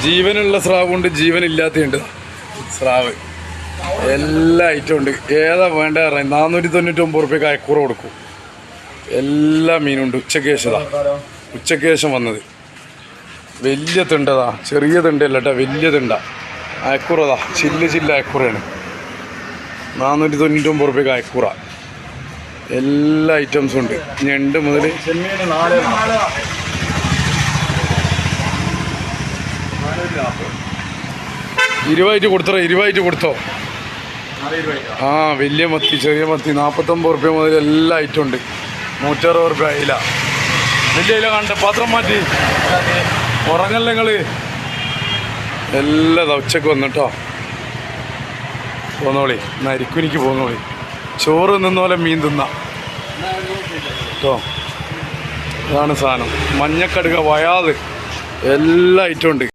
ജീവനുള്ള സ്രാവുണ്ട്, ജീവനില്ലാത്തതുണ്ട്. സ്രാവ് എല്ലാ ഐറ്റം ഉണ്ട്. ഏതാ വേണ്ട പറയാം. 499 റുപ്യക്ക് അയക്കൂറ കൊടുക്കും. എല്ലാ മീനുണ്ട്. ഉച്ചയ്ക്ക് ശേഷം വന്നത്. വലിയ തിണ്ടതാ, ചെറിയ തിണ്ടല്ല കേട്ടോ, വലിയ തിണ്ട. അയക്കൂറതാ, ചില്ല അയക്കൂറയാണ്. 499 റുപ്യക്ക് അയക്കൂറ. എല്ലാ ഐറ്റംസും ഉണ്ട്. ഞണ്ട് മുതൽ 20 കൊടുത്തോ, 20 കൊടുത്തോ. ആ വലിയ മത്തി, ചെറിയ മത്തി 49 റുപ്യ മുതൽ എല്ലാ ഐറ്റം ഉണ്ട്. 160 റുപ്യ അയില. വലിയ ഇല കണ്ട പാത്രം മാറ്റി ഉറങ്ങല്ല നിങ്ങള്. എല്ലാ ഉച്ചക്ക് വന്നിട്ടോ പോന്നോളി. നരിക്കുനിക്ക് പോന്നോളി. ചോറ് നിന്നോലെ മീൻ തിന്ന കേട്ടോ. അതാണ് സാധനം. മഞ്ഞക്കടുക, വയാത് എല്ലാ ഐറ്റം ഉണ്ട്.